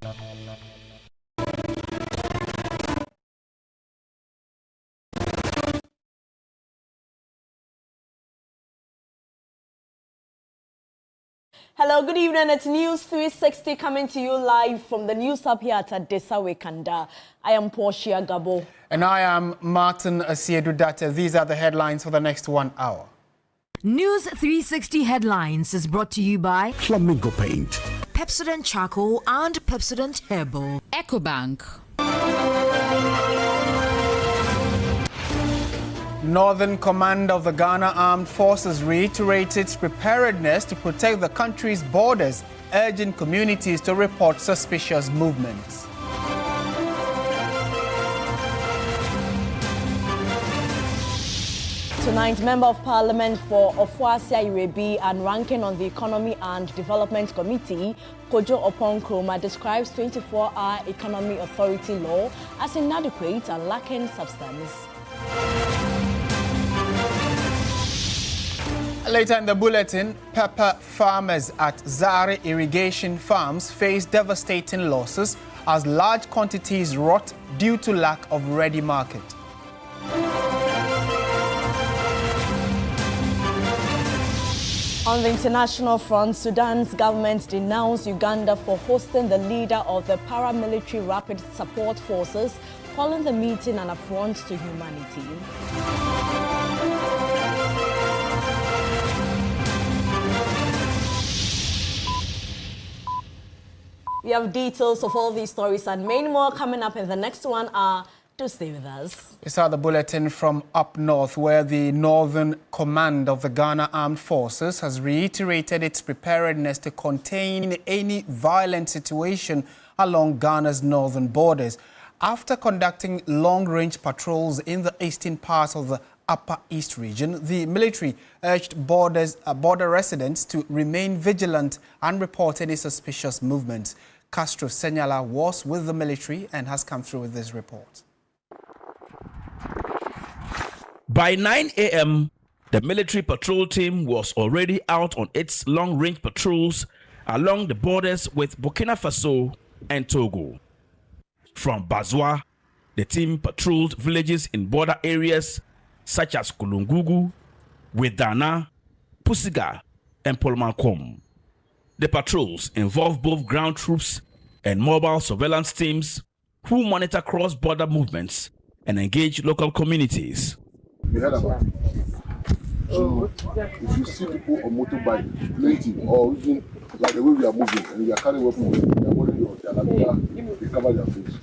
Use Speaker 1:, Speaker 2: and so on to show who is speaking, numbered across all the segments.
Speaker 1: Hello, good evening. It's News 360 coming to you live from the News Hub here at Desawe Kanda. I am Portia Gabo.
Speaker 2: And I am Martin Asiedudate. These are the headlines for the next 1 hour.
Speaker 3: News 360 Headlines is brought to you by
Speaker 4: Flamingo Paint,
Speaker 3: Pepsodent Charcoal and Pepsodent Herbal,
Speaker 5: EcoBank.
Speaker 2: Northern Command of the Ghana Armed Forces reiterated its preparedness to protect the country's borders, urging communities to report suspicious movements.
Speaker 1: Tonight, Member of Parliament for Ofuasia Irebi and ranking on the Economy and Development Committee, Kojo Opon-Kroma, describes 24-hour Economy Authority law as inadequate and lacking substance.
Speaker 2: Later in the bulletin, pepper farmers at Zare irrigation farms face devastating losses as large quantities rot due to lack of ready market.
Speaker 1: On the international front, Sudan's government denounced Uganda for hosting the leader of the paramilitary Rapid Support Forces, calling the meeting an affront to humanity. We have details of all these stories and many more coming up in the next 1 hour. Do stay with us.
Speaker 2: We saw the bulletin from up north, where the Northern Command of the Ghana Armed Forces has reiterated its preparedness to contain any violent situation along Ghana's northern borders. After conducting long-range patrols in the eastern part of the Upper East region, the military urged border residents to remain vigilant and report any suspicious movements. Castro Senyala was with the military and has come through with this report.
Speaker 6: By 9 a.m., the military patrol team was already out on its long-range patrols along the borders with Burkina Faso and Togo. From Bazwa, the team patrolled villages in border areas such as Kulungugu, Wedana, Pusiga, and Polmankom. The patrols involve both ground troops and mobile surveillance teams who monitor cross-border movements and engage local communities.
Speaker 7: We heard about it. So if you see people on motorbike, plenty, or even like the way we are moving and we are carrying weapons, they are wearing their labia, they cover their face.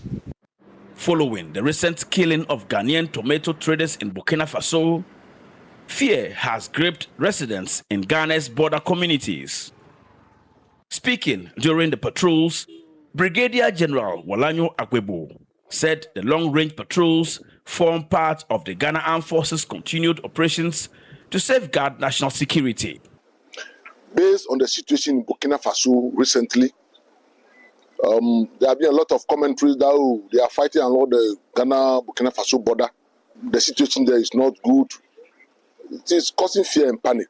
Speaker 6: Following the recent killing of Ghanaian tomato traders in Burkina Faso, fear has gripped residents in Ghana's border communities. Speaking during the patrols, Brigadier General Walanyo Agwebo said the long-range patrols form part of the Ghana Armed Forces' continued operations to safeguard national security.
Speaker 7: Based on the situation in Burkina Faso recently, there have been a lot of commentaries that they are fighting along the Ghana-Burkina Faso border. The situation there is not good. It is causing fear and panic.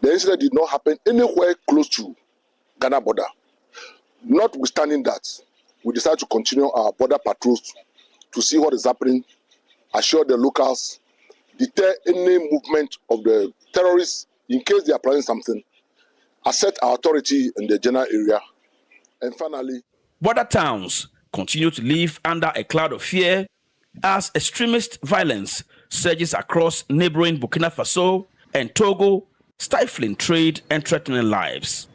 Speaker 7: The incident did not happen anywhere close to Ghana border. Notwithstanding that, we decided to continue our border patrols to see what is happening, assure the locals, deter any movement of the terrorists in case they are planning something, assert our authority in the general area, and finally,
Speaker 6: border towns continue to live under a cloud of fear as extremist violence surges across neighboring Burkina Faso and Togo, stifling trade and threatening lives.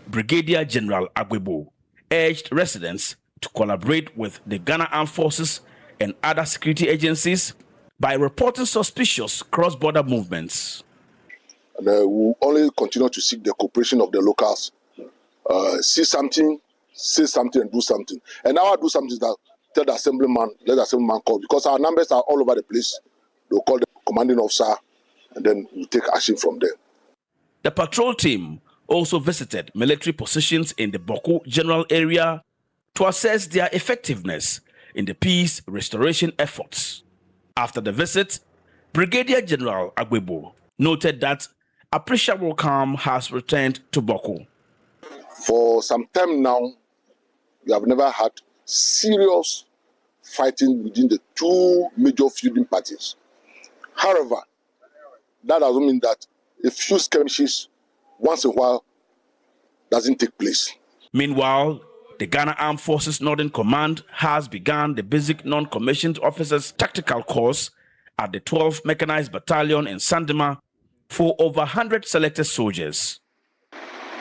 Speaker 6: Brigadier General Agwebo urged residents to collaborate with the Ghana Armed Forces and other security agencies by reporting suspicious cross-border movements.
Speaker 7: And we will only continue to seek the cooperation of the locals. See something, say something, and do something. And now I do something that tell the assemblyman, let the assemblyman call, because our numbers are all over the place. They'll call the commanding officer, and then we take action from there.
Speaker 6: The patrol team also visited military positions in the Boko general area to assess their effectiveness in the peace restoration efforts. After the visit, Brigadier General Agwebo noted that appreciable calm has returned to Boko.
Speaker 7: For some time now, we have never had serious fighting within the two major feuding parties. However, that doesn't mean that a few skirmishes once in a while doesn't take place.
Speaker 6: Meanwhile, the Ghana Armed Forces Northern Command has begun the basic non-commissioned officers tactical course at the 12th Mechanized Battalion in Sandema for over 100 selected soldiers.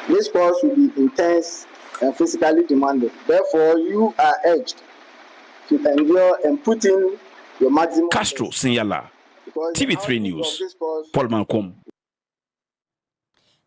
Speaker 4: This course will be intense and physically demanding. Therefore, you are urged to endure and put in your maximum.
Speaker 6: Castro Sinyala, TV3 News, Paul Mankom.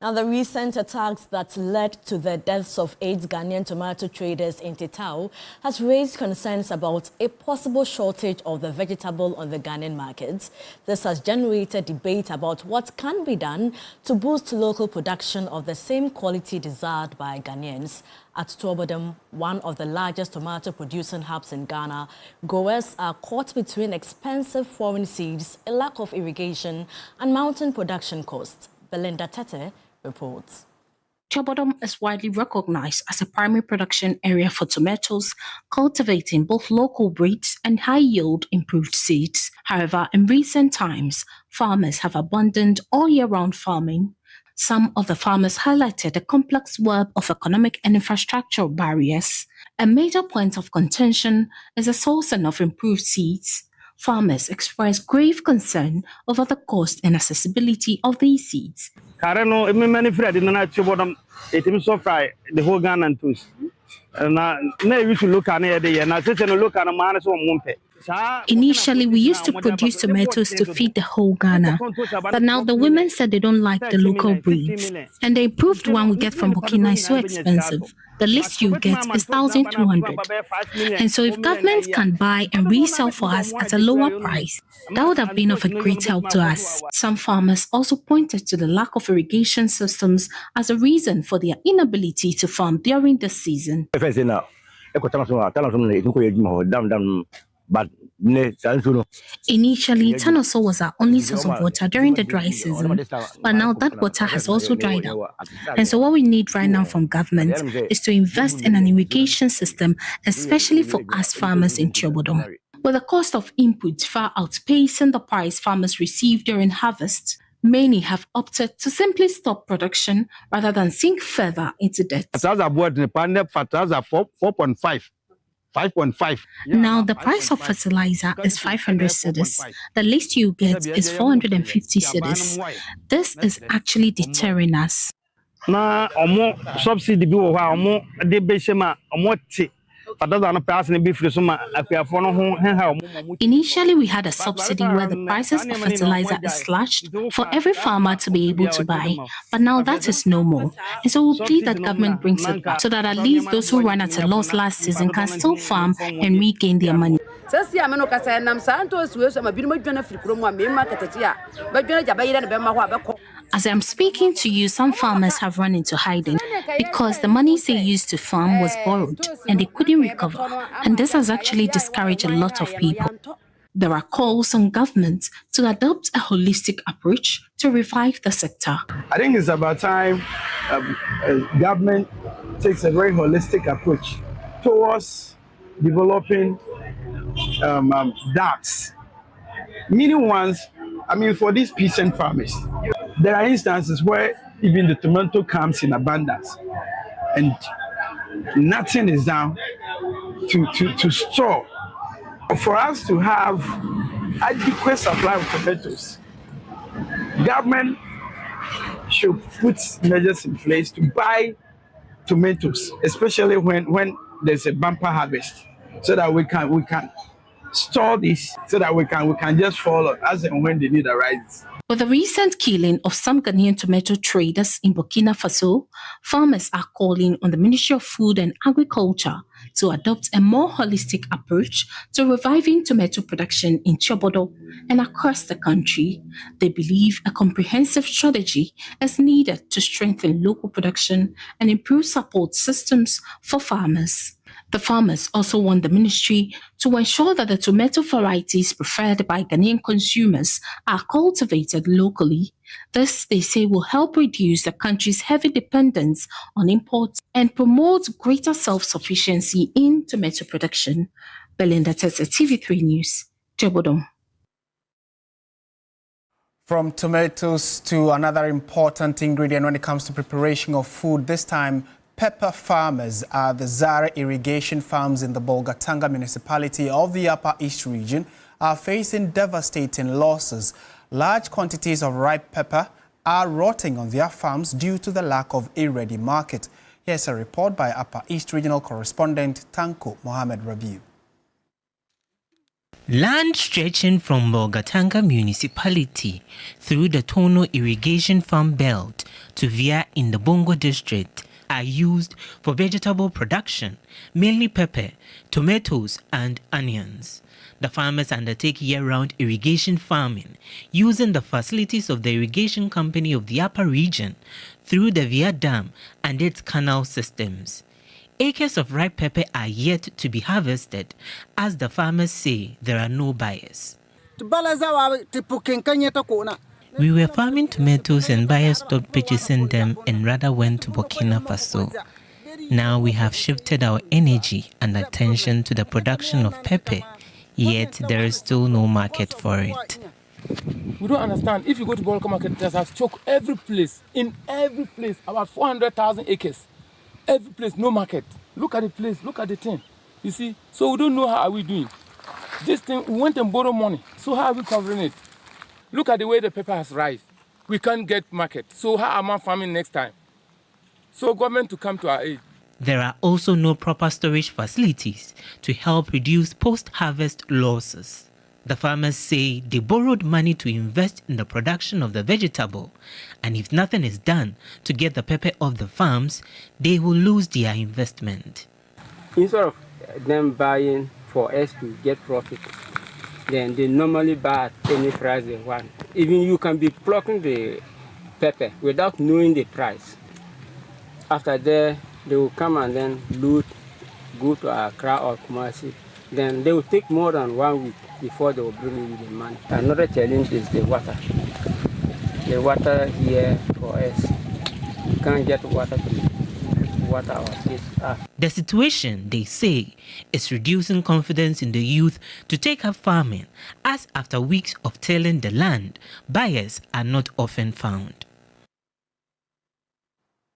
Speaker 1: Now, the recent attacks that led to the deaths of 8 Ghanaian tomato traders in Tetao has raised concerns about a possible shortage of the vegetable on the Ghanaian markets. This has generated debate about what can be done to boost local production of the same quality desired by Ghanaians. At Tuobodem, one of the largest tomato producing hubs in Ghana, growers are caught between expensive foreign seeds, a lack of irrigation, and mountain production costs. Belinda Tete reports.
Speaker 5: Tuobodem is widely recognized as a primary production area for tomatoes, cultivating both local breeds and high-yield improved seeds. However, in recent times, farmers have abandoned all year-round farming. Some of the farmers highlighted the complex web of economic and infrastructural barriers. A major point of contention is the sourcing of improved seeds. Farmers express grave concern over the cost and accessibility of these seeds.
Speaker 8: The whole Ghana and tools.
Speaker 5: Initially, we used to produce tomatoes to feed the whole Ghana, but now the women said they don't like the local breeds, and the improved one we get from Burkina is so expensive. The least you get is 1,200. And so if governments can buy and resell for us at a lower price, that would have been of a great help to us. Some farmers also pointed to the lack of irrigation systems as a reason for their inability to farm during the season. Initially, Tanoso was our only source of water during the dry season, but now that water has also dried up. And so what we need right now from government is to invest in an irrigation system, especially for us farmers in Tuobodem. With the cost of inputs far outpacing the price farmers receive during harvest, many have opted to simply stop production rather than sink further into debt.
Speaker 8: 5.5.
Speaker 5: Now, the price of fertilizer is 500 cedis. The least you get is 450 cedis. This is actually deterring us.
Speaker 8: Subsidy
Speaker 5: Initially, we had a subsidy where the prices of fertilizer is slashed for every farmer to be able to buy, but now that is no more. And so we plead that government brings it back so that at least those who ran at a loss last season can still farm and regain their money. As I'm speaking to you, some farmers have run into hiding because the monies they used to farm was borrowed and they couldn't recover. And this has actually discouraged a lot of people. There are calls on government to adopt a holistic approach to revive the sector.
Speaker 8: I think it's about time government takes a very holistic approach towards developing DACs. Meaning ones, for these peasant farmers, there are instances where even the tomato comes in abundance and nothing is down to store. For us to have adequate supply of tomatoes, government should put measures in place to buy tomatoes, especially when there's a bumper harvest, so that we can store this, so that we can just follow as and when the need arises.
Speaker 5: With the recent killing of some Ghanaian tomato traders in Burkina Faso, farmers are calling on the Ministry of Food and Agriculture to adopt a more holistic approach to reviving tomato production in Tuobodem and across the country. They believe a comprehensive strategy is needed to strengthen local production and improve support systems for farmers. The farmers also want the ministry to ensure that the tomato varieties preferred by Ghanaian consumers are cultivated locally. This, they say, will help reduce the country's heavy dependence on imports and promote greater self-sufficiency in tomato production. Belinda Tessa, TV3 News, Jobodom.
Speaker 2: From tomatoes to another important ingredient when it comes to preparation of food, this time pepper farmers at the Zara irrigation farms in the Bolgatanga municipality of the Upper East region are facing devastating losses. Large quantities of ripe pepper are rotting on their farms due to the lack of a ready market. Here's a report by Upper East regional correspondent Tanko Mohammed Rabiu.
Speaker 9: Land stretching from Bolgatanga municipality through the Tono irrigation farm belt to Via in the Bongo district are used for vegetable production, mainly pepper, tomatoes and onions. The farmers undertake year-round irrigation farming using the facilities of the irrigation company of the upper region through the Via Dam and its canal systems. Acres of ripe pepper are yet to be harvested, as the farmers say there are no buyers. We were farming tomatoes and buyers stopped purchasing them and rather went to Burkina Faso. Now we have shifted our energy and attention to the production of pepper, yet there is still no market for it.
Speaker 10: We don't understand. If you go to Bolka market, there's a choke every place, about 400,000 acres. Every place, no market. Look at the place, look at the thing. You see, so we don't know how are we doing. This thing, we went and borrow money. So how are we covering it? Look at the way the pepper has risen. We can't get market. So how am I farming next time? So government to come to our aid.
Speaker 9: There are also no proper storage facilities to help reduce post-harvest losses. The farmers say they borrowed money to invest in the production of the vegetable, and if nothing is done to get the pepper off the farms, they will lose their investment.
Speaker 11: Instead of them buying for us to get profit, then they normally buy at any price they want. Even you can be plucking the pepper without knowing the price. After that, they will come and then loot, go to Accra or Kumasi. Then they will take more than 1 week before they will bring you the money. Another challenge is the water. The water here for us, we can't get water to water our fish.
Speaker 9: The situation, they say, is reducing confidence in the youth to take up farming, as after weeks of tilling the land, buyers are not often found.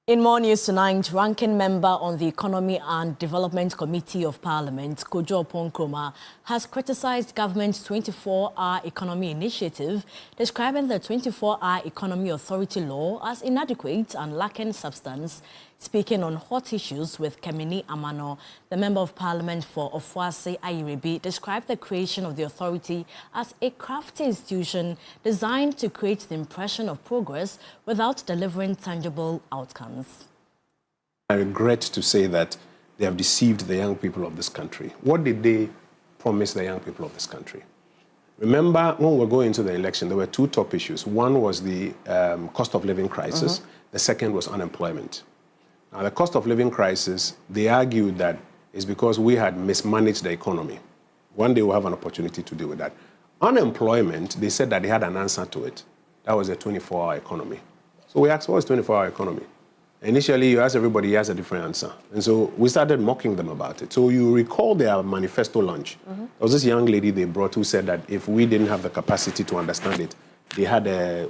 Speaker 1: In more news tonight, ranking member on the Economy and Development Committee of Parliament, Kojo Oponkroma, has criticized government's 24-hour economy initiative, describing the 24-hour economy authority law as inadequate and lacking substance. Speaking on hot issues with Kemini Amano, the Member of Parliament for Ofuase Ayirebi described the creation of the authority as a crafty institution designed to create the impression of progress without delivering tangible outcomes.
Speaker 12: I regret to say that they have deceived the young people of this country. What did they promise the young people of this country? Remember, when we were going into the election, there were two top issues. One was the cost of living crisis. The second was unemployment. Now, the cost of living crisis, they argued that it's because we had mismanaged the economy. One day we'll have an opportunity to deal with that. Unemployment, they said that they had an answer to it. That was a 24-hour economy. So we asked, what is 24-hour economy? Initially, you asked everybody, he has a different answer. And so we started mocking them about it. So you recall their manifesto launch. There was this young lady they brought who said that if we didn't have the capacity to understand it, they had a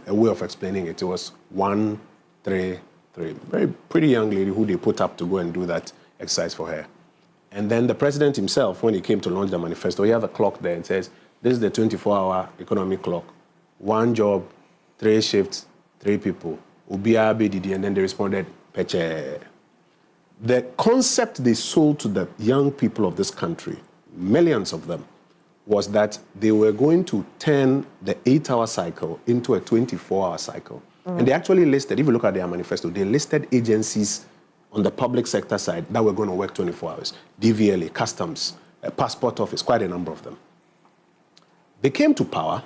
Speaker 12: way of explaining it. It was 1, 3, 3. Very pretty young lady who they put up to go and do that exercise for her. And then the president himself, when he came to launch the manifesto, he had a clock there and says, this is the 24-hour economy clock. 1 job, 3 shifts, 3 people. And then they responded, Peche. The concept they sold to the young people of this country, millions of them, was that they were going to turn the 8-hour cycle into a 24-hour cycle. And they actually listed, if you look at their manifesto, they listed agencies on the public sector side that were going to work 24 hours. DVLA, Customs, Passport Office, quite a number of them. They came to power,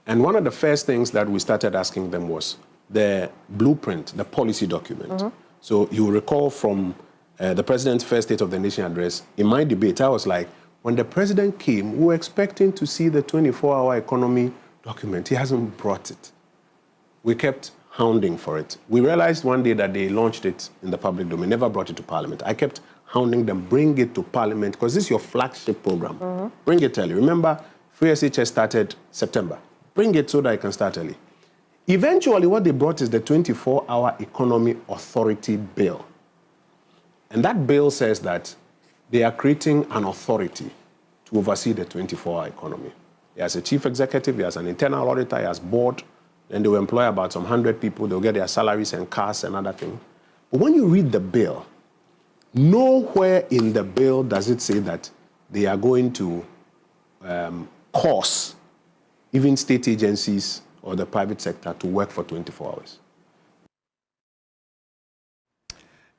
Speaker 12: and one of the first things that we started asking them was the blueprint, the policy document. So you recall from the president's first State of the Nation address, in my debate, I was like, when the president came, we were expecting to see the 24-hour economy document. He hasn't brought it. We kept hounding for it. We realized one day that they launched it in the public domain, never brought it to Parliament. I kept hounding them, bring it to Parliament, because this is your flagship program. Bring it early. Remember, Free SHS started September. Bring it so that it can start early. Eventually, what they brought is the 24-hour Economy Authority Bill. And that bill says that they are creating an authority to oversee the 24-hour economy. He has a chief executive, he has an internal auditor, he has board, then they will employ about some 100 people, they'll get their salaries and cars and other things. But when you read the bill, nowhere in the bill does it say that they are going to cause even state agencies or the private sector to work for 24 hours.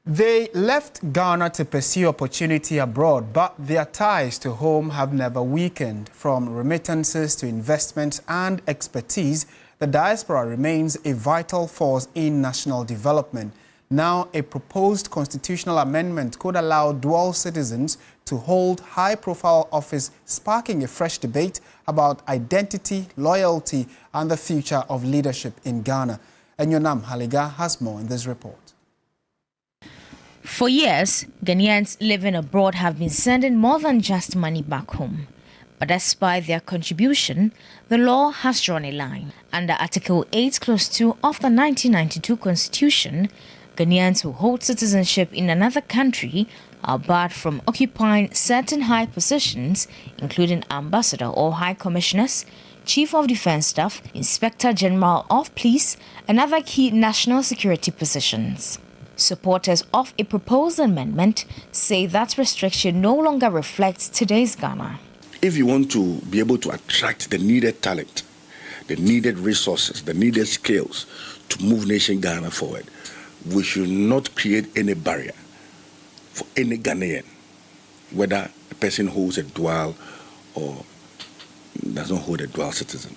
Speaker 2: They left Ghana to pursue opportunity abroad, but their ties to home have never weakened. From remittances to investments and expertise, the diaspora remains a vital force in national development. Now, a proposed constitutional amendment could allow dual citizens to hold high-profile office, sparking a fresh debate about identity, loyalty, and the future of leadership in Ghana. Enyonam Haliga has more in this report.
Speaker 13: For years, Ghanaians living abroad have been sending more than just money back home. But despite their contribution, the law has drawn a line. Under Article 8, Clause 2 of the 1992 Constitution, Ghanaians who hold citizenship in another country are barred from occupying certain high positions, including ambassador or high commissioners, chief of defense staff, inspector general of police, and other key national security positions. Supporters of a proposed amendment say that restriction no longer reflects today's Ghana.
Speaker 14: If you want to be able to attract the needed talent, the needed resources, the needed skills to move nation Ghana forward, we should not create any barrier for any Ghanaian, whether a person holds a dual or doesn't hold a dual citizen.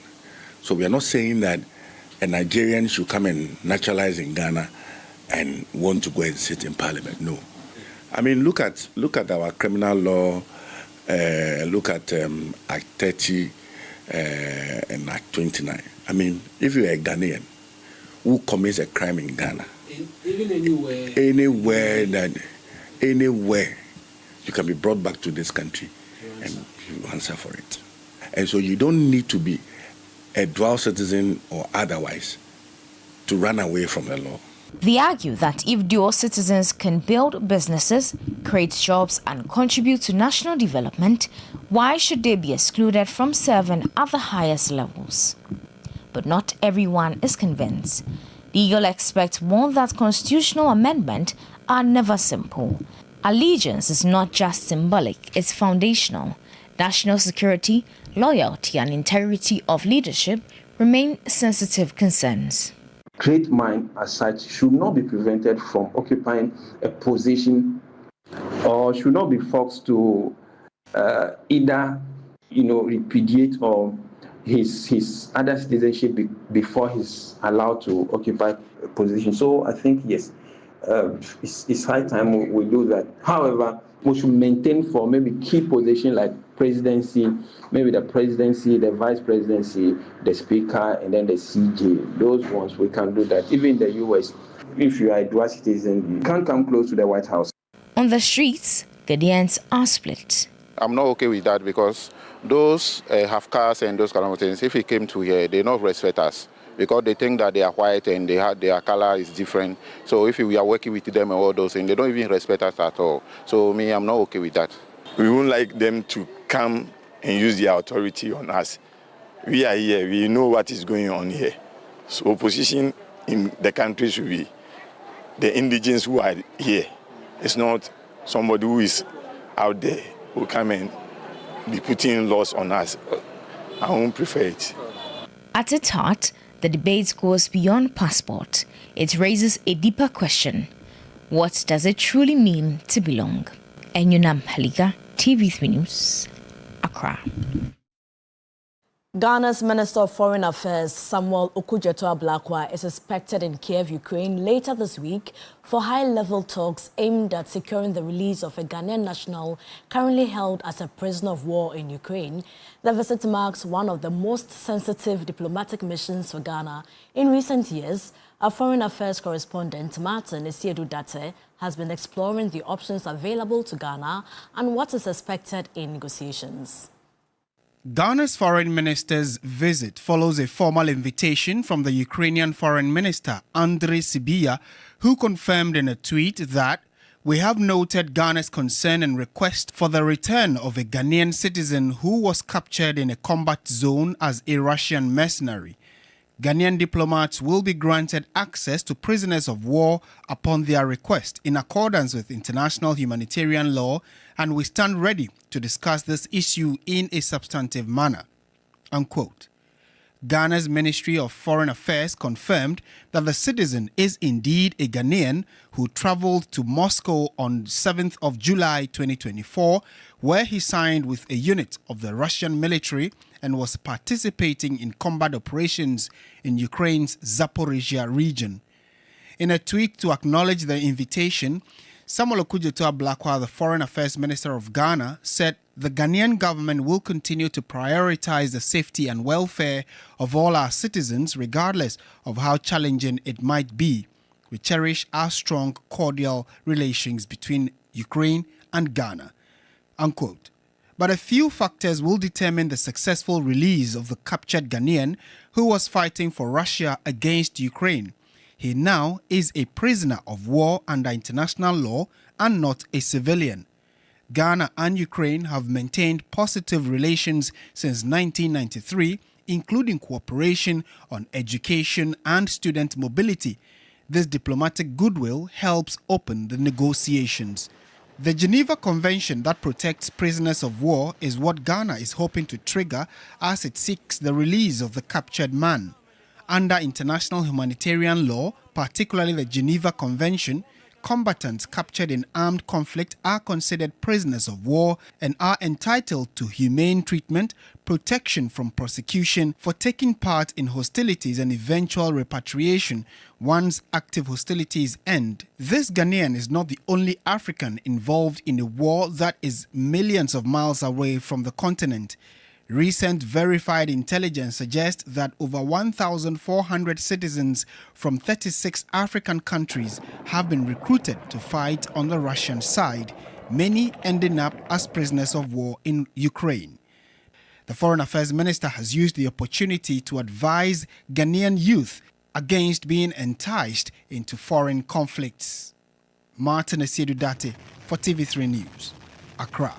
Speaker 14: So we are not saying that a Nigerian should come and naturalize in Ghana and want to go and sit in Parliament. No. I mean, look at our criminal law, look at Act 30 and Act 29. I mean, if you're a Ghanaian who commits a crime in Ghana, anywhere, you can be brought back to this country and you answer for it. And so you don't need to be a dual citizen or otherwise to run away from the law.
Speaker 13: They argue that if dual citizens can build businesses, create jobs, and contribute to national development, why should they be excluded from serving at the highest levels? But not everyone is convinced. Legal experts warn that constitutional amendments are never simple. Allegiance is not just symbolic, it's foundational. National security, loyalty, and integrity of leadership remain sensitive concerns.
Speaker 15: Great mind as such should not be prevented from occupying a position or should not be forced to either repudiate or his other citizenship before he's allowed to occupy a position. So I think yes, it's high time we do that. However, we should maintain for maybe key positions like presidency, maybe the presidency, the vice presidency, the speaker, and then the CJ. Those ones, we can do that. Even in the US, if you are a dual citizen, you can't come close to the White House.
Speaker 13: On the streets, Ghanaians are split.
Speaker 16: I'm not okay with that because those have cars and those kind of things, if it came to here, they don't respect us because they think that they are white and their color is different. So if we are working with them and all those things, they don't even respect us at all. So me, I'm not okay with that.
Speaker 17: We wouldn't like them to come and use their authority on us. We are here, we know what is going on here. So opposition in the country should be the indigenous who are here. It's not somebody who is out there who come and be putting laws on us. I won't prefer it.
Speaker 13: At its heart, the debate goes beyond passport. It raises a deeper question. What does it truly mean to belong? Enyonam Haliga, TV3 News, Accra.
Speaker 1: Ghana's Minister of Foreign Affairs, Samuel Okudzeto-Ablakwa, is expected in Kiev, Ukraine, later this week for high-level talks aimed at securing the release of a Ghanaian national currently held as a prisoner of war in Ukraine. The visit marks one of the most sensitive diplomatic missions for Ghana. In recent years, our Foreign Affairs correspondent, Martin Esiedu-Date, has been exploring the options available to Ghana and what is expected in negotiations.
Speaker 2: Ghana's foreign minister's visit follows a formal invitation from the Ukrainian foreign minister, Andrei Sybiha, who confirmed in a tweet that we have noted Ghana's concern and request for the return of a Ghanaian citizen who was captured in a combat zone as a Russian mercenary. Ghanaian diplomats will be granted access to prisoners of war upon their request in accordance with international humanitarian law, and we stand ready to discuss this issue in a substantive manner. Unquote. Ghana's Ministry of Foreign Affairs confirmed that the citizen is indeed a Ghanaian who traveled to Moscow on 7th of July 2024, where he signed with a unit of the Russian military and was participating in combat operations in Ukraine's Zaporizhia region. In a tweet to acknowledge the invitation, Samuel Okudzeto-Ablakwa, the Foreign Affairs Minister of Ghana, said the Ghanaian government will continue to prioritize the safety and welfare of all our citizens, regardless of how challenging it might be. We cherish our strong, cordial relations between Ukraine and Ghana. Unquote. But a few factors will determine the successful release of the captured Ghanaian who was fighting for Russia against Ukraine. He now is a prisoner of war under international law and not a civilian. Ghana and Ukraine have maintained positive relations since 1993, including cooperation on education and student mobility. This diplomatic goodwill helps open the negotiations. The Geneva Convention that protects prisoners of war is what Ghana is hoping to trigger as it seeks the release of the captured man. Under international humanitarian law, particularly the Geneva Convention, combatants captured in armed conflict are considered prisoners of war and are entitled to humane treatment, protection from prosecution for taking part in hostilities and eventual repatriation once active hostilities end. This Ghanaian is not the only African involved in a war that is millions of miles away from the continent. Recent verified intelligence suggests that over 1,400 citizens from 36 African countries have been recruited to fight on the Russian side, many ending up as prisoners of war in Ukraine. The Foreign Affairs Minister has used the opportunity to advise Ghanaian youth against being enticed into foreign conflicts. Martin Esiedu-Date for TV3 News, Accra.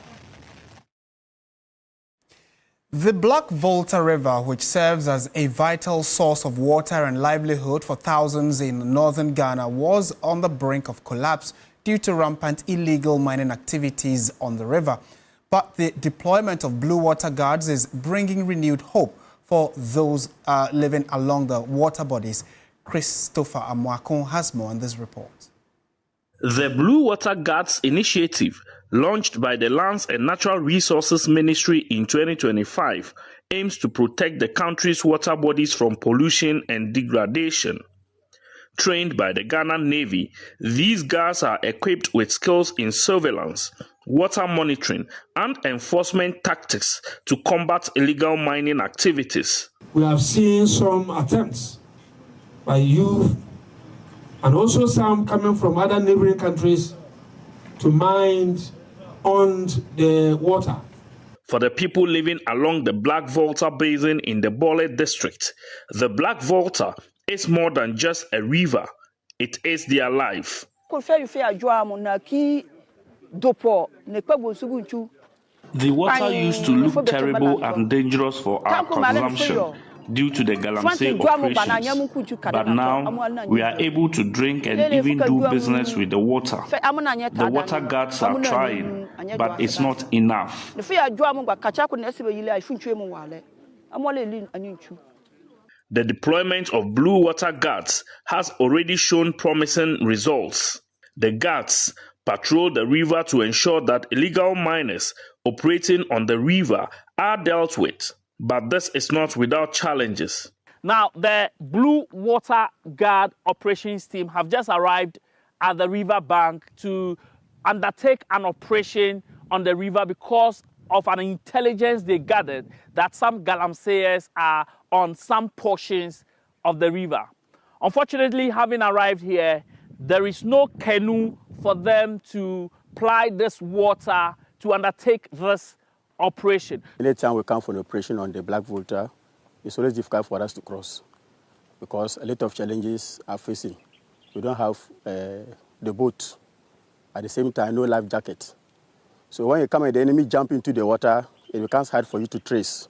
Speaker 2: The Black Volta River, which serves as a vital source of water and livelihood for thousands in northern Ghana, was on the brink of collapse due to rampant illegal mining activities on the river. But the deployment of blue water guards is bringing renewed hope for those living along the water bodies. Christopher Amwakon has more on this report.
Speaker 6: The Blue Water Guards initiative, launched by the Lands and Natural Resources Ministry in 2025, aims to protect the country's water bodies from pollution and degradation. Trained by the Ghana Navy, these guards are equipped with skills in surveillance, water monitoring, and enforcement tactics to combat illegal mining activities.
Speaker 18: We have seen some attempts by youth and also some coming from other neighboring countries to mine on the water.
Speaker 6: For the people living along the Black Volta Basin in the Bole district, the Black Volta is more than just a river. It is their life. The water used to look terrible and dangerous for our consumption due to the galamsey operations, but now we are able to drink and even do business with the water. The water guards are trying, but it's not enough. The deployment of blue water guards has already shown promising results. The guards patrol the river to ensure that illegal miners operating on the river are dealt with. But this is not without challenges.
Speaker 19: Now, the Blue Water Guard operations team have just arrived at the river bank to undertake an operation on the river because of an intelligence they gathered that some galamseyers are on some portions of the river. Unfortunately, having arrived here, there is no canoe for them to ply this water to undertake this operation.
Speaker 20: Anytime we come for an operation on the Black Volta, it's always difficult for us to cross because a lot of challenges are facing. We don't have the boat. At the same time, no life jacket. So when you come and the enemy jump into the water, it becomes hard for you to trace.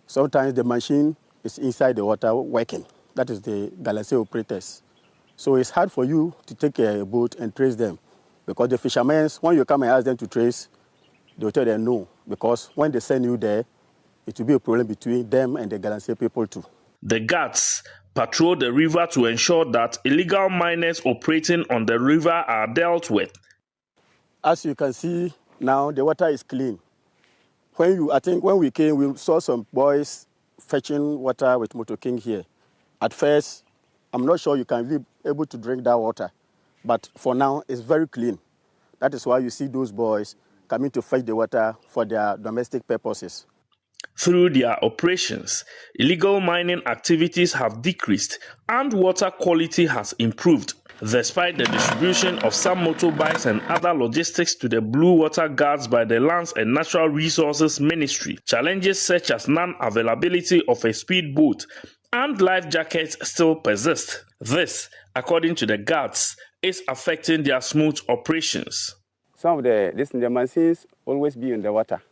Speaker 20: Sometimes the machine is inside the water working. That is the galamsey operators. So it's hard for you to take a boat and trace them because the fishermen, when you come and ask them to trace, they'll tell them no, because when they send you there, it will be a problem between them and the galamsey people too.
Speaker 6: The guards patrol the river to ensure that illegal miners operating on the river are dealt with.
Speaker 20: As you can see now, the water is clean. I think when we came, we saw some boys fetching water with Motor King here. At first, I'm not sure you can be able to drink that water, but for now, it's very clean. That is why you see those boys coming to fetch the water for their domestic purposes.
Speaker 6: Through their operations, illegal mining activities have decreased and water quality has improved. Despite the distribution of some motorbikes and other logistics to the Blue Water Guards by the Lands and Natural Resources Ministry, challenges such as non-availability of a speedboat and life jackets still persist. This, according to the guards, is affecting their smooth operations.
Speaker 20: Some of the machines always be in the water.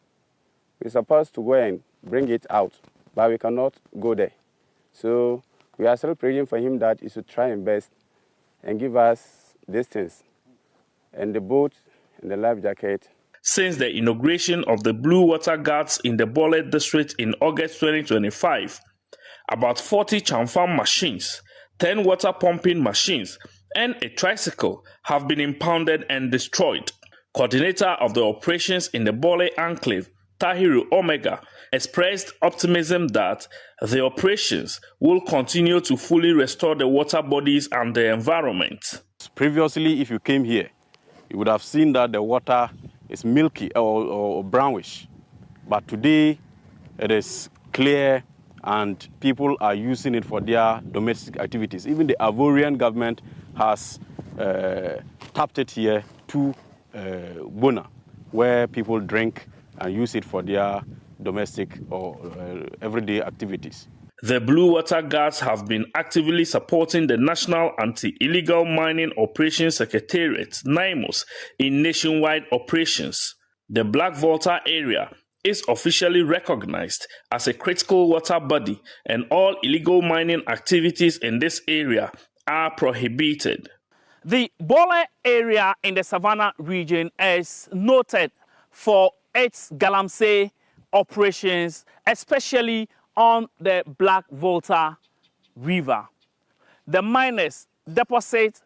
Speaker 20: We're supposed to go and bring it out, but we cannot go there. So we are still praying for him that he should try and best and give us distance and the boat and the life jacket.
Speaker 6: Since the inauguration of the Blue Water Guards in the Bole district in August 2025, about 40 chamfam machines, 10 water pumping machines, and a tricycle have been impounded and destroyed. Coordinator of the operations in the Bole Enclave, Tahiru Omega, expressed optimism that the operations will continue to fully restore the water bodies and the environment.
Speaker 21: Previously, if you came here, you would have seen that the water is milky or brownish. But today, it is clear and people are using it for their domestic activities. Even the Ivorian government has tapped it here to Bona, where people drink and use it for their domestic or everyday activities.
Speaker 6: The Blue Water Guards have been actively supporting the National Anti-Illegal Mining Operations Secretariat, NIMOS, in nationwide operations. The Black Volta area is officially recognized as a critical water body, and all illegal mining activities in this area are prohibited.
Speaker 19: The Bole area in the Savannah region is noted for its galamsey operations, especially on the Black Volta River. The miners deposit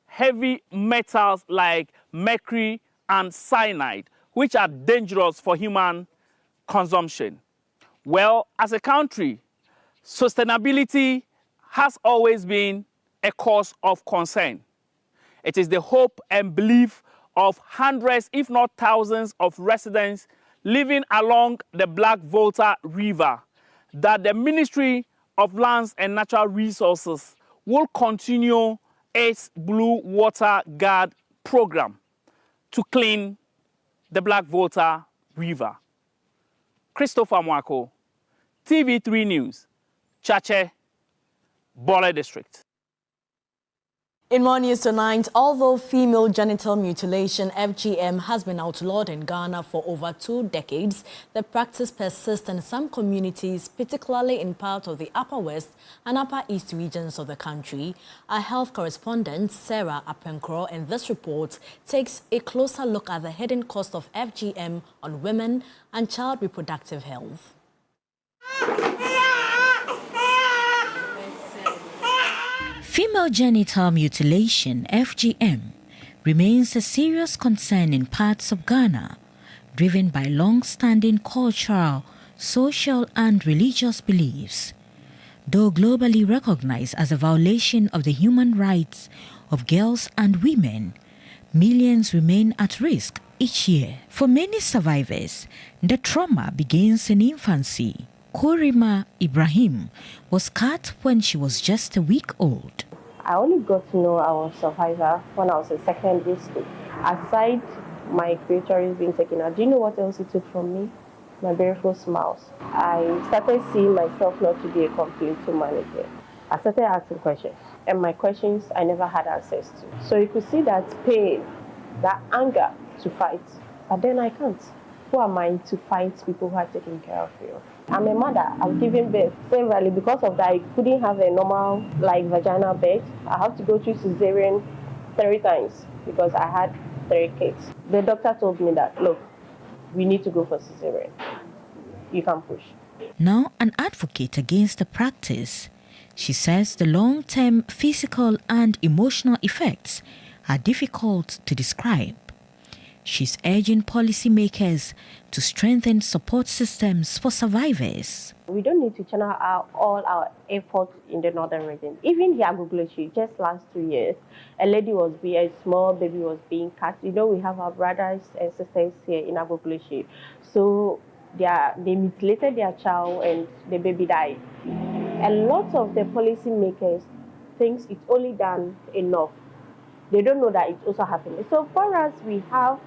Speaker 19: heavy metals like mercury and cyanide, which are dangerous for human consumption. Well, as a country, sustainability has always been a cause of concern. It is the hope and belief of hundreds, if not thousands, of residents living along the Black Volta River that the Ministry of Lands and Natural Resources will continue its Blue Water Guard program to clean the Black Volta River. Christopher Mwako, TV3 News, Chache, Bole District.
Speaker 1: In more news tonight, although female genital mutilation, FGM, has been outlawed in Ghana for over 2 decades, the practice persists in some communities, particularly in part of the Upper West and Upper East regions of the country. Our health correspondent, Sarah Apenkro, in this report takes a closer look at the hidden cost of FGM on women and child reproductive health.
Speaker 22: Female genital mutilation, FGM, remains a serious concern in parts of Ghana, driven by long-standing cultural, social and religious beliefs. Though globally recognized as a violation of the human rights of girls and women, millions remain at risk each year. For many survivors, the trauma begins in infancy. Korima Ibrahim was cut when she was just a week old.
Speaker 3: I only got to know I was a survivor when I was in secondary school. Aside my clitoris being taken out, do you know what else it took from me? My beautiful smiles. I started seeing myself not to be a complete human again. I started asking questions, and my questions I never had access to. So you could see that pain, that anger to fight, but then I can't. Who am I to fight people who are taking care of you? I'm a mother, I'm giving birth. Severally, because of that, I couldn't have a normal, vaginal birth. I have to go through cesarean 3 times because I had 3 kids. The doctor told me that, look, we need to go for cesarean. You can push.
Speaker 22: Now an advocate against the practice, she says the long-term physical and emotional effects are difficult to describe. She's urging policymakers to strengthen support systems for survivors.
Speaker 3: We don't need to channel all our efforts in the northern region. Even here at Agbogbloshie, just last 2 years, a small baby was being cut. You know, we have our brothers and sisters here in Agbogbloshie. So they mutilated their child and the baby died. A lot of the policymakers think it's only done enough. They don't know that it's also happening. So for us, we have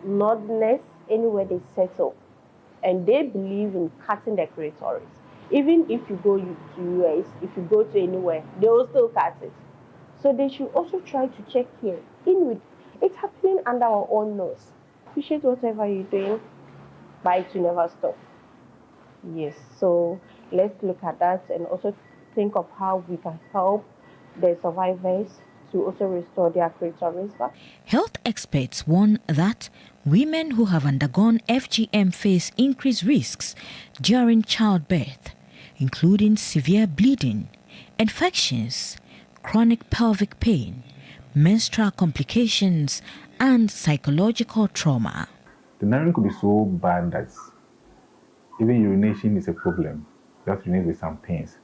Speaker 3: northerners anywhere they settle, and they believe in cutting their clitoris. Even if you go to US, if you go to anywhere, they will still cut it. So they should also try to check here. It's happening under our own nose. Appreciate whatever you're doing, but it will never stop. Yes, so let's look at that and also think of how we can help the survivors to also restore their clitoris back.
Speaker 22: Health experts warn that women who have undergone FGM face increased risks during childbirth, including severe bleeding, infections, chronic pelvic pain, menstrual complications, and psychological trauma.
Speaker 7: The narrowing could be so bad that even urination is a problem. You have to urinate with some pains.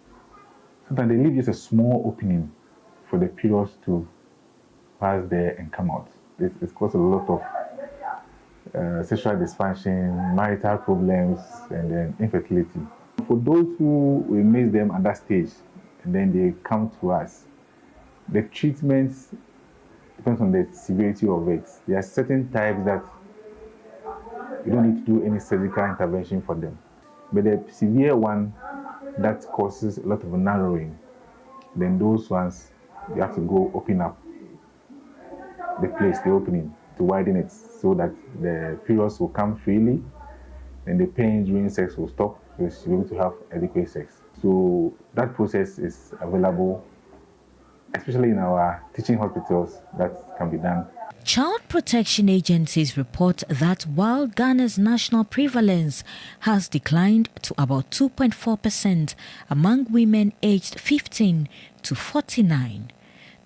Speaker 7: Sometimes they leave just a small opening for the periods to pass there and come out. It's caused a lot of sexual dysfunction, marital problems, and then infertility. For those who we miss them at that stage, and then they come to us, the treatment depends on the severity of it. There are certain types that you don't need to do any surgical intervention for them. But the severe one that causes a lot of narrowing, then those ones, you have to go open up the place, the opening, to widen it so that the periods will come freely and the pain during sex will stop, so you'll be able to have adequate sex. So that process is available, especially in our teaching hospitals. That can be done.
Speaker 22: Child protection agencies report that while Ghana's national prevalence has declined to about 2.4% among women aged 15 to 49,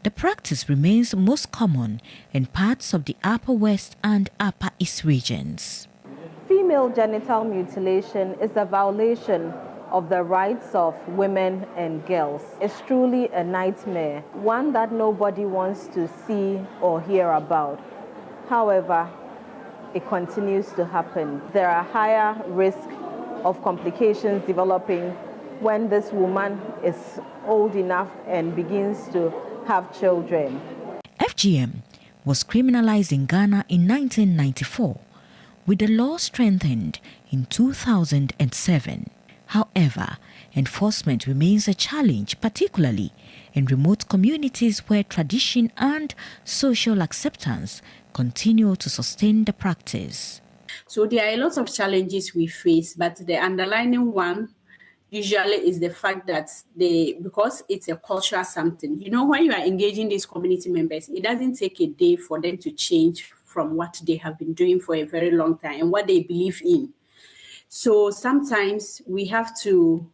Speaker 22: the practice remains most common in parts of the Upper West and Upper East regions.
Speaker 1: Female genital mutilation is a violation of the rights of women and girls. It's truly a nightmare, one that nobody wants to see or hear about. However, it continues to happen. There are higher risk of complications developing when this woman is old enough and begins to have children.
Speaker 22: FGM was criminalized in Ghana in 1994, with the law strengthened in 2007. However, enforcement remains a challenge, particularly in remote communities where tradition and social acceptance continue to sustain the practice.
Speaker 23: So there are a lot of challenges we face, but the underlying one usually is the fact that because it's a cultural something, when you are engaging these community members, it doesn't take a day for them to change from what they have been doing for a very long time and what they believe in. So sometimes we have to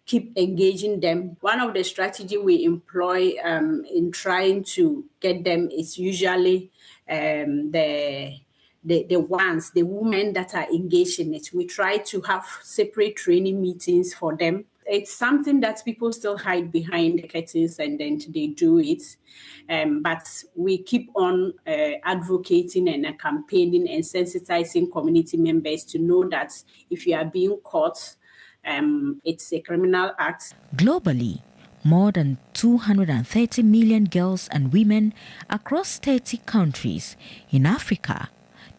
Speaker 23: keep engaging them. One of the strategies we employ in trying to get them is usually the the women that are engaged in it. We try to have separate training meetings for them. It's something that people still hide behind the curtains and then they do it. But we keep on advocating and campaigning and sensitizing community members to know that if you are being caught, it's a criminal act.
Speaker 22: Globally, more than 230 million girls and women across 30 countries in Africa,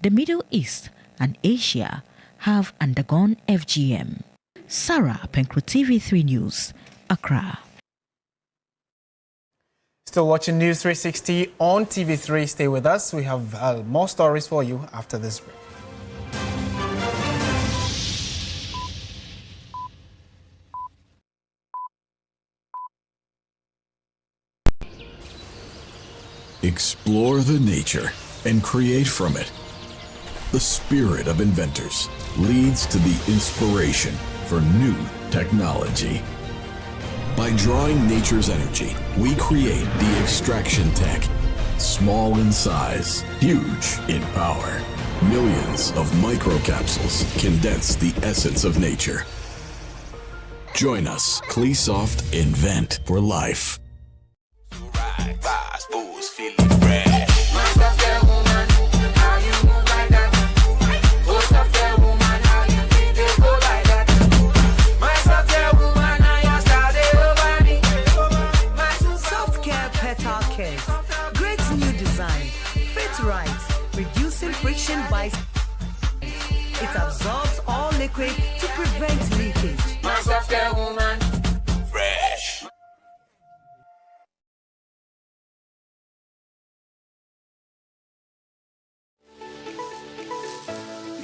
Speaker 22: the Middle East, and Asia have undergone FGM. Sarah Penkro, TV3 News, Accra.
Speaker 2: Still watching News 360 on TV3. Stay with us. We have more stories for you after this break.
Speaker 4: Explore the nature and create from it. The spirit of inventors leads to the inspiration for new technology. By drawing nature's energy, we create the extraction tech. Small in size, huge in power. Millions of microcapsules condense the essence of nature. Join us, Cleasoft Invent for Life.
Speaker 5: Reducing friction by it absorbs all liquid to prevent leakage.
Speaker 4: Fresh.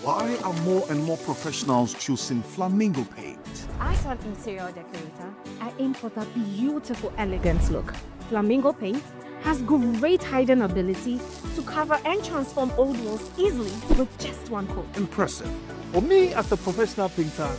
Speaker 8: Why are more and more professionals choosing flamingo paint?
Speaker 24: As an interior decorator, I aim for that beautiful, elegant look. Flamingo paint has great hiding ability to cover and transform old walls easily with just one coat.
Speaker 8: Impressive. For me, as a professional painter,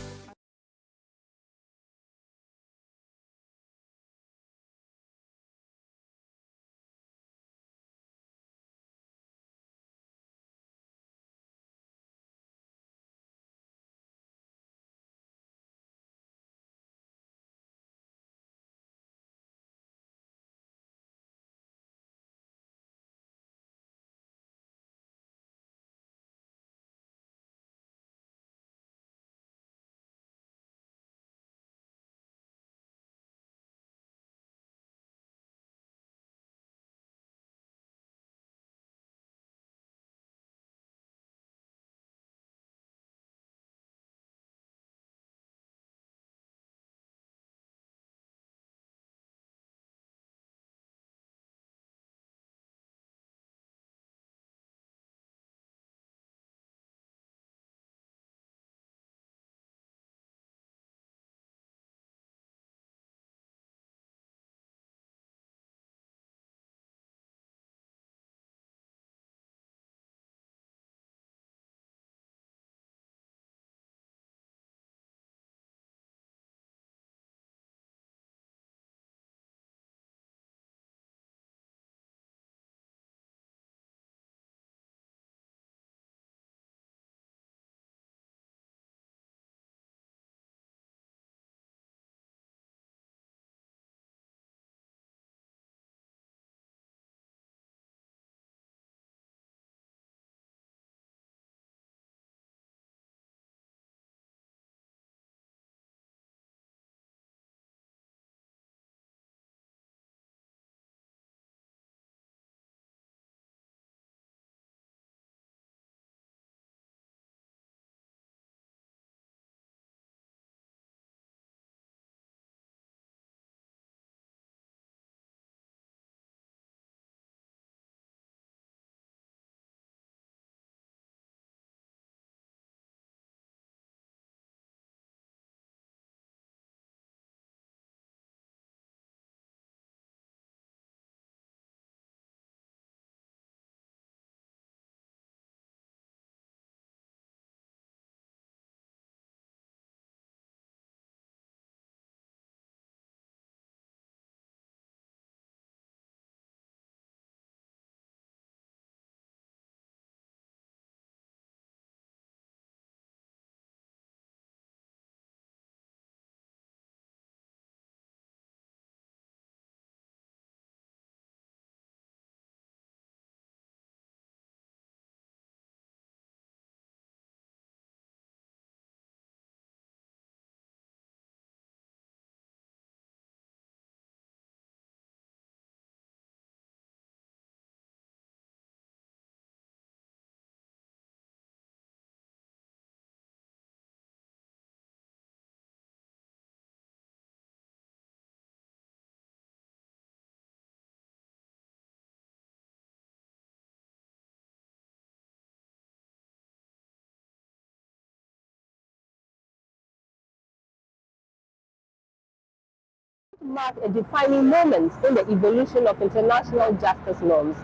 Speaker 3: Mark a defining moment in the evolution of international justice norms.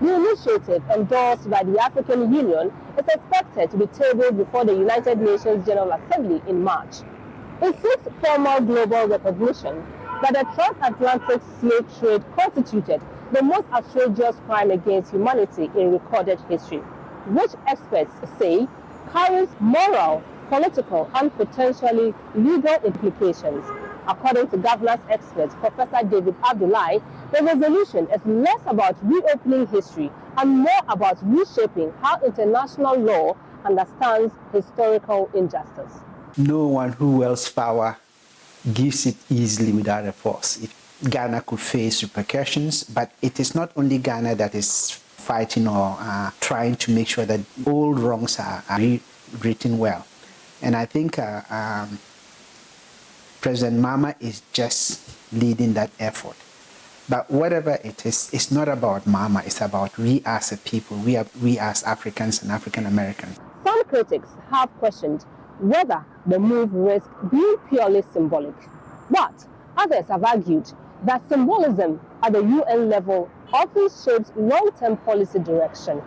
Speaker 3: The initiative, endorsed by the African Union, is expected to be tabled before the United Nations General Assembly in March. It seeks formal global recognition that the transatlantic slave trade constituted the most outrageous crime against humanity in recorded history, which experts say carries moral, political, and potentially legal implications. According to governance expert Professor David Abdullahi, the resolution is less about reopening history and more about reshaping how international law understands historical injustice.
Speaker 9: No one who wields power gives it easily without a force. Ghana could face repercussions, but it is not only Ghana that is fighting or trying to make sure that old wrongs are rewritten well. And I think President Mahama is just leading that effort. But whatever it is, it's not about Mahama, it's about we as a people, we as Africans and African Americans.
Speaker 3: Some critics have questioned whether the move risks being purely symbolic. But others have argued that symbolism at the UN level often shapes long-term policy direction.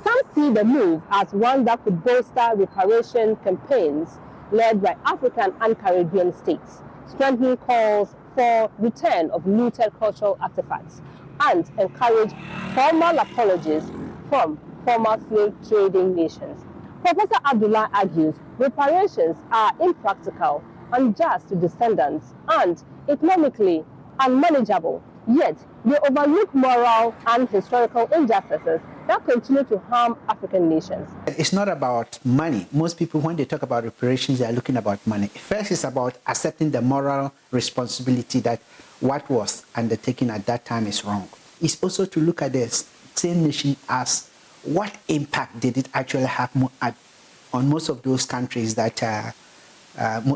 Speaker 3: Some see the move as one that could bolster reparation campaigns led by African and Caribbean states, strengthening calls for return of looted cultural artifacts, and encourage formal apologies from former slave trading nations. Professor Abdullah argues reparations are impractical, unjust to descendants, and economically unmanageable, yet they overlook moral and historical injustices that continue to harm African nations.
Speaker 9: It's not about money. Most people, when they talk about reparations, they are looking about money. First, it's about accepting the moral responsibility that what was undertaken at that time is wrong. It's also to look at the same nation as what impact did it actually have on most of those countries that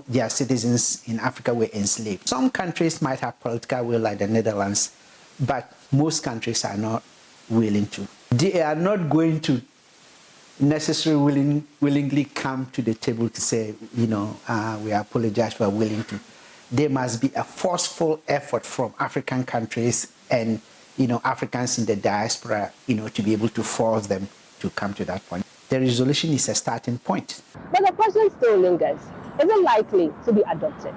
Speaker 9: their citizens in Africa were enslaved. Some countries might have political will, like the Netherlands, but most countries are not willing to. They are not going to necessarily willingly come to the table to say, we apologize for willing to. There must be a forceful effort from African countries and Africans in the diaspora, to be able to force them to come to that point. The resolution is a starting point.
Speaker 3: But the question still lingers. Is it likely to be adopted?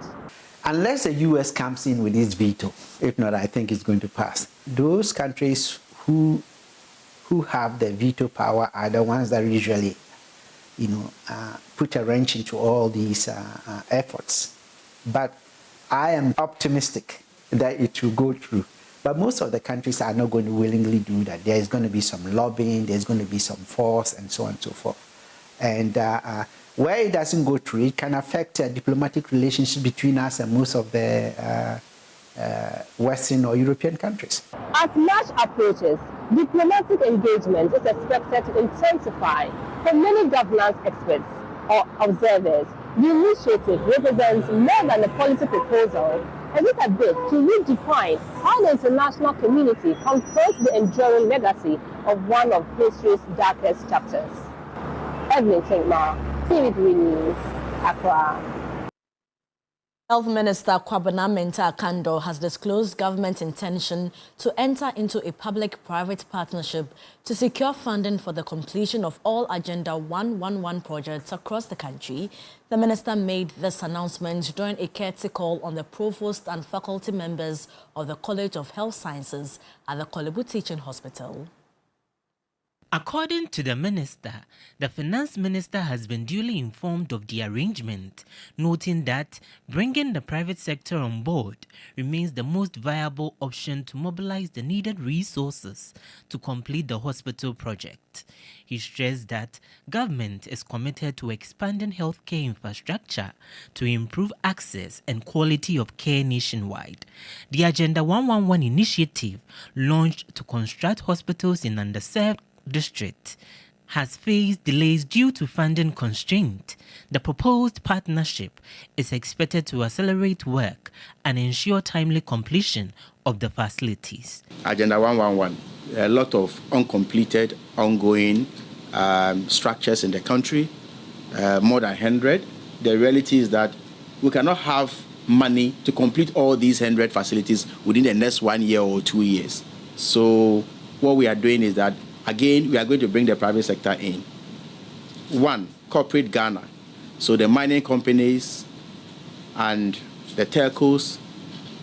Speaker 9: Unless the U.S. comes in with its veto. If not, I think it's going to pass. Those countries who have the veto power are the ones that usually, put a wrench into all these efforts. But I am optimistic that it will go through. But most of the countries are not going to willingly do that. There is going to be some lobbying, there's going to be some force, and so on and so forth. And where it doesn't go through, it can affect diplomatic relations between us and most of the Western or European countries.
Speaker 3: As March approaches, diplomatic engagement is expected to intensify. For many governance experts or observers, the initiative represents more than a policy proposal. It is a bid to redefine how the international community confronts the enduring legacy of one of history's darkest chapters. Evelyn Tinkma, TV3 News, Accra.
Speaker 1: Health Minister Kwabena Mensah Kando has disclosed government's intention to enter into a public-private partnership to secure funding for the completion of all Agenda 111 projects across the country. The minister made this announcement during a courtesy call on the provost and faculty members of the College of Health Sciences at the Kolebu Teaching Hospital.
Speaker 10: According to the minister, the finance minister has been duly informed of the arrangement, noting that bringing the private sector on board remains the most viable option to mobilize the needed resources to complete the hospital project. He stressed that government is committed to expanding healthcare infrastructure to improve access and quality of care nationwide. The Agenda 111 initiative, launched to construct hospitals in underserved district, has faced delays due to funding constraint. The proposed partnership is expected to accelerate work and ensure timely completion of the facilities.
Speaker 14: Agenda 111, a lot of uncompleted, ongoing structures in the country, more than 100. The reality is that we cannot have
Speaker 11: money to complete all these 100 facilities within the next 1 year or 2 years. So what we are doing is that, again, we are going to bring the private sector in. One, corporate Ghana. So the mining companies and the telcos,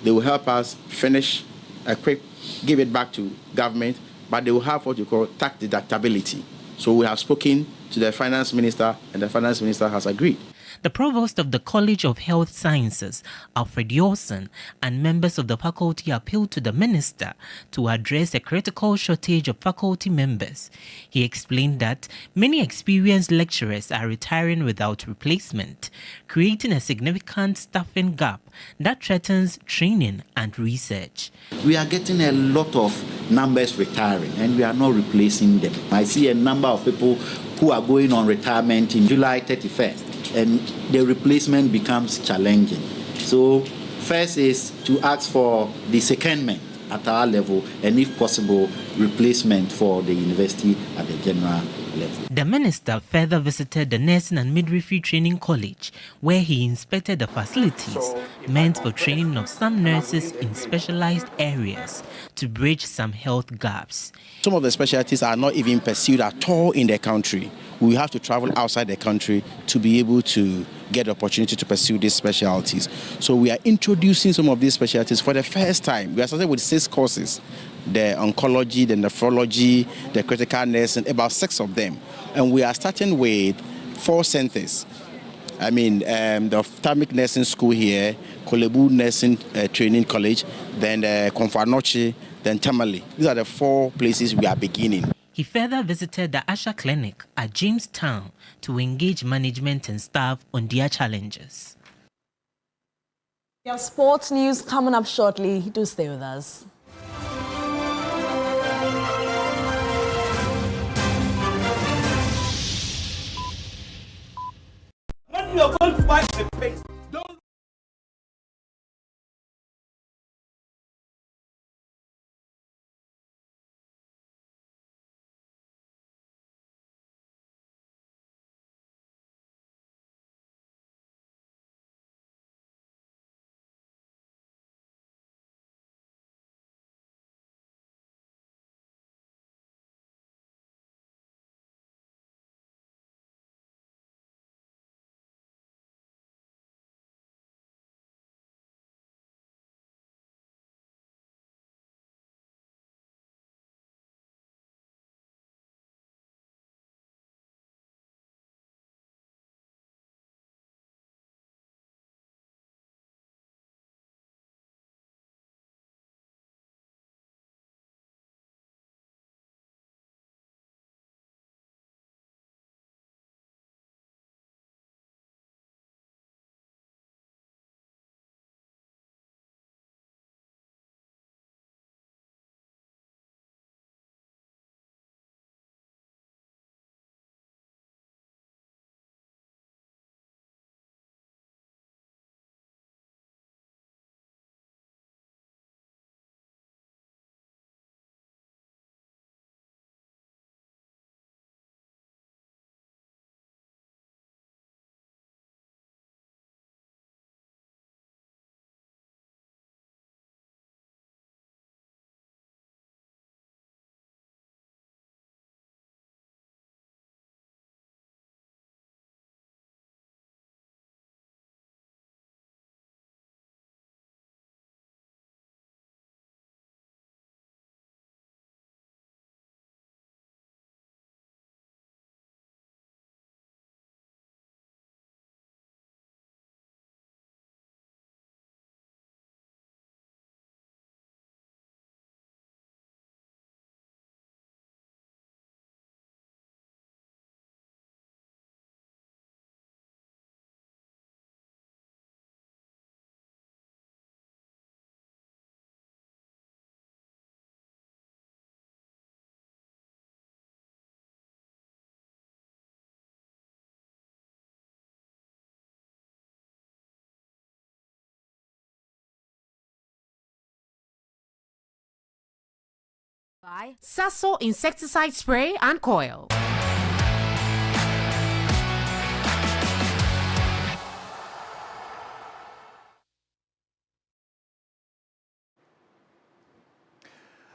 Speaker 11: they will help us finish, equip, give it back to government, but they will have what you call tax deductibility. So we have spoken to the finance minister, and the finance minister has agreed.
Speaker 10: The provost of the College of Health Sciences, Alfred Yorson, and members of the faculty appealed to the minister to address a critical shortage of faculty members. He explained that many experienced lecturers are retiring without replacement, creating a significant staffing gap that threatens training and research.
Speaker 12: We are getting a lot of numbers retiring, and we are not replacing them. I see a number of people who are going on retirement in July 31st. And the replacement becomes challenging. So first is to ask for the secondment at our level, and if possible, replacement for the university at the general level.
Speaker 10: The minister further visited the Nursing and Midwifery Training College, where he inspected the facilities meant for training of some nurses in specialized areas to bridge some health gaps.
Speaker 11: Some of the specialties are not even pursued at all in the country. We have to travel outside the country to be able to get the opportunity to pursue these specialties. So we are introducing some of these specialties for the first time. We are starting with 6 courses: the oncology, the nephrology, the critical nursing, about 6 of them. And we are starting with 4 centers. I mean, the Ophthalmic Nursing School here, Kolebu Nursing Training College, then Konfanochi, then Tamale. These are the 4 places we are beginning.
Speaker 10: He further visited the Asha Clinic at Jamestown to engage management and staff on their challenges.
Speaker 1: We have sports news coming up shortly. Do stay with us.
Speaker 15: When you are going to buy a place, don't.
Speaker 16: By Sasso Insecticide Spray and Coil.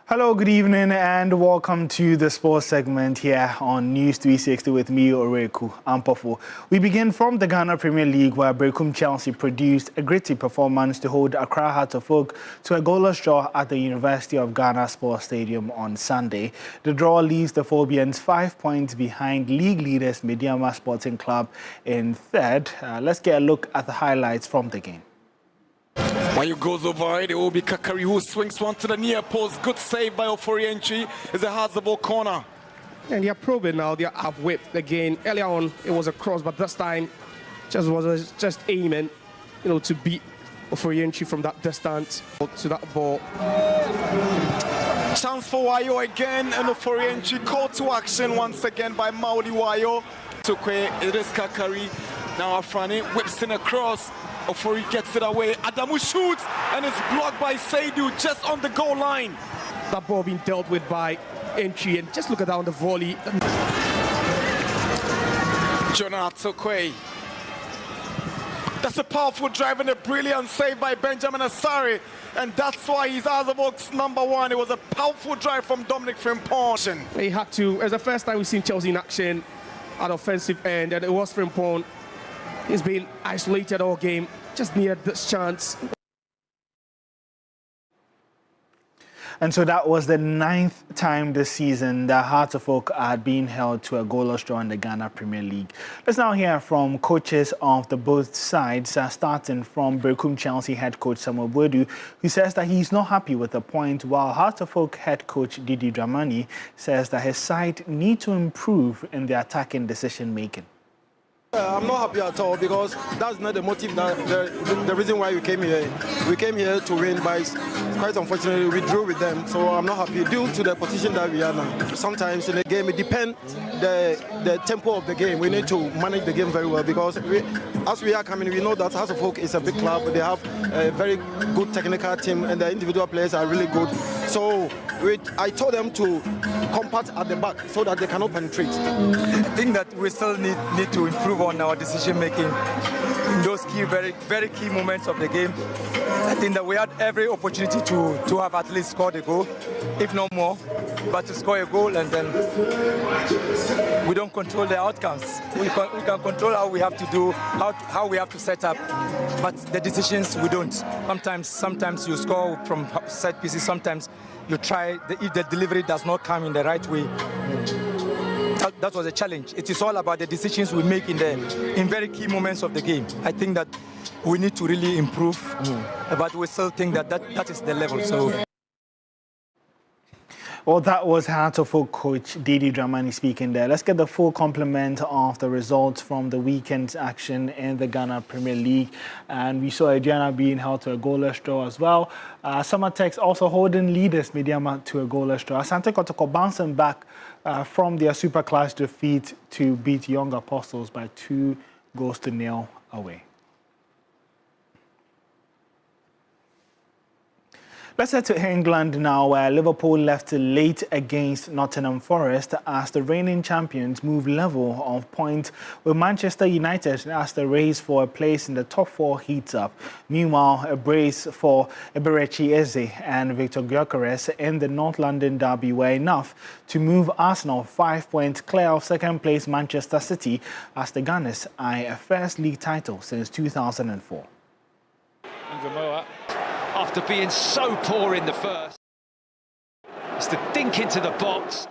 Speaker 13: Hello, good evening, and welcome to the sports segment here on News360 with me, Oreku Ampofo. We begin from the Ghana Premier League, where Berekum Chelsea produced a gritty performance to hold Accra Hearts of Oak to a goalless draw at the University of Ghana Sports Stadium on Sunday. The draw leaves the Phobians 5 points behind league leaders Mediama Sporting Club in third. Let's get a look at the highlights from the game.
Speaker 17: When you goes over it will be Kakari who swings one to the near post. Good save by Oforienchi. It's a Hazabo corner.
Speaker 18: And they're probing now. They're up whipped again. Earlier on, it was a cross, but this time just aiming, to beat Oforienchi from that distance to that ball.
Speaker 17: Chance for Wayo again, and Oforienchi called to action once again by Mauli Wayo. Tukwe, it is Kakari. Now Afrani whips in a cross. Ofori gets it away. Adamu shoots and it's blocked by Saidu just on the goal line.
Speaker 18: That ball being dealt with by Entry, and just look at that on the volley.
Speaker 17: Jonah Tukwe. That's a powerful drive and a brilliant save by Benjamin Asari. And that's why he's Azabok's #1. It was a powerful drive from Dominic Frimpong.
Speaker 18: He had to, as the first time we've seen Chelsea in action at offensive end, and it was Frimpong. He's been isolated all game, just needed this chance.
Speaker 13: And so that was the 9th time this season that Hearts of Oak had been held to a goalless draw in the Ghana Premier League. Let's now hear from coaches of the both sides, starting from Berekum Chelsea head coach Samuel Boadu, who says that he's not happy with the point, while Hearts of Oak head coach Didi Dramani says that his side need to improve in their attacking decision making.
Speaker 20: I'm not happy at all because that's not the motive, the reason why we came here. We came here to win, but quite unfortunately we drew with them. So I'm not happy due to the position that we are now. Sometimes in the game it depends the tempo of the game. We need to manage the game very well because as we are coming, we know that House of Oak is a big club. They have a very good technical team and the individual players are really good. So I told them to compact at the back so that they cannot penetrate.
Speaker 25: I think that we still need to improve on our decision making in those key, very key moments of the game. I think that we had every opportunity to have at least scored a goal, if not more, but to score a goal and then we don't control the outcomes. We can control how we have to do, how we have to set up, but the decisions we don't. Sometimes you score from set pieces, sometimes you try, if the delivery does not come in the right way. That was a challenge. It is all about the decisions we make in very key moments of the game. I think that we need to really improve, but we still think that is the level. So.
Speaker 13: Well, that was Hearts of Oak coach Didi Dramani speaking there. Let's get the full complement of the results from the weekend's action in the Ghana Premier League. And we saw Adriana being held to a goalless draw as well. Summertex also holding leaders Mediama to a goalless draw. Asante Kotoko bouncing back from their Super Clash defeat to beat Young Apostles by 2-0 away. Let's head to England now, where Liverpool left late against Nottingham Forest as the reigning champions move level of points with Manchester United as the race for a place in the top 4 heats up. Meanwhile, a brace for Eberechi Eze and Victor Gyökeres in the North London derby were enough to move Arsenal 5 points clear of second place Manchester City as the Gunners eye a first league title since 2004.
Speaker 26: After being so poor in the first, it's the dink into the box.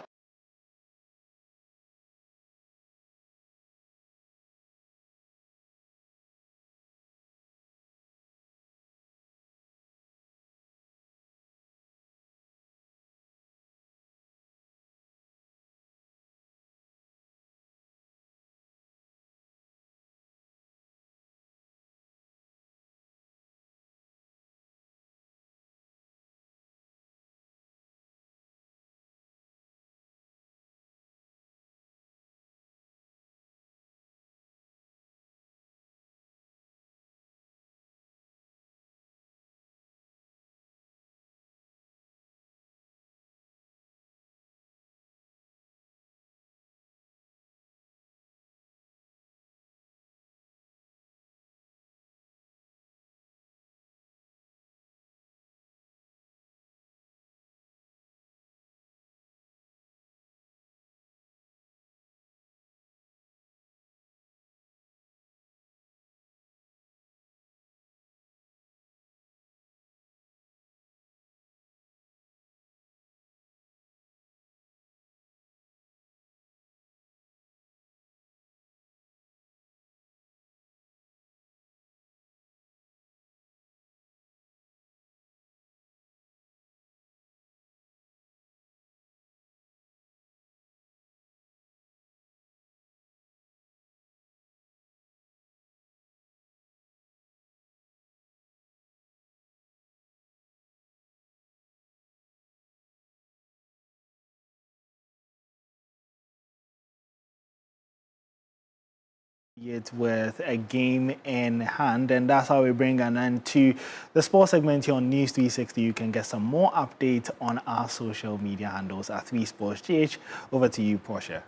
Speaker 13: It with a game in hand, and that's how we bring an end to the sports segment here on News 360. You can get some more updates on our social media handles at 3sportsgh. Over to you, Portia.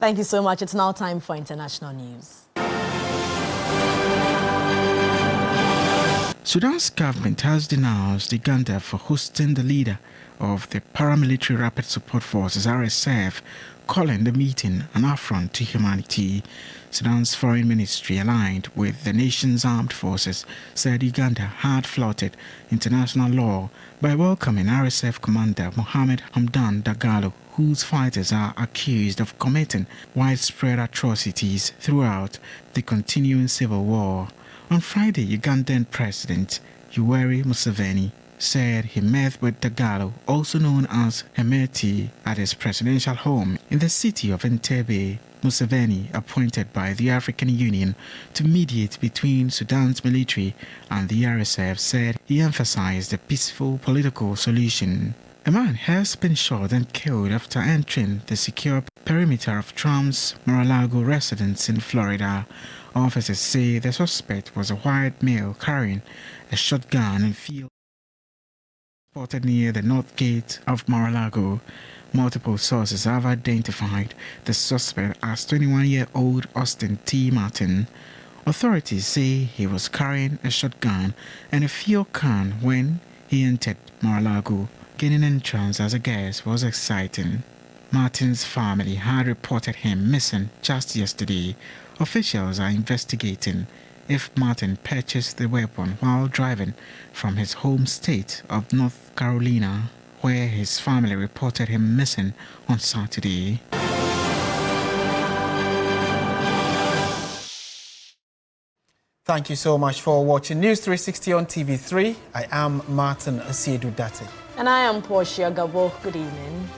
Speaker 1: Thank you so much. It's now time for international news.
Speaker 6: Sudan's government has denounced Uganda for hosting the leader of the paramilitary rapid support forces RSF, calling the meeting an affront to humanity. Sudan's foreign ministry, aligned with the nation's armed forces, said Uganda had flouted international law by welcoming RSF commander Mohamed Hamdan Dagalo, whose fighters are accused of committing widespread atrocities throughout the continuing civil war. On Friday, Ugandan President Yoweri Museveni said he met with Dagalo, also known as Hemeti, at his presidential home in the city of Entebbe. Museveni, appointed by the African Union to mediate between Sudan's military and the RSF, said he emphasized a peaceful political solution. A man has been shot and killed after entering the secure perimeter of Trump's Mar-a-Lago residence in Florida. Officers say the suspect was a white male carrying a shotgun and field spotted near the north gate of Mar-a-Lago. Multiple sources have identified the suspect as 21-year-old Austin T. Martin. Authorities say he was carrying a shotgun and a fuel can when he entered Mar-a-Lago. Gaining entrance as a guest was exciting. Martin's family had reported him missing just yesterday. Officials are investigating if Martin purchased the weapon while driving from his home state of North Carolina, where his family reported him missing on Saturday.
Speaker 2: Thank you so much for watching News 360 on TV3. I am Martin Asiedu Date.
Speaker 1: And I am Portia Gabo. Good evening.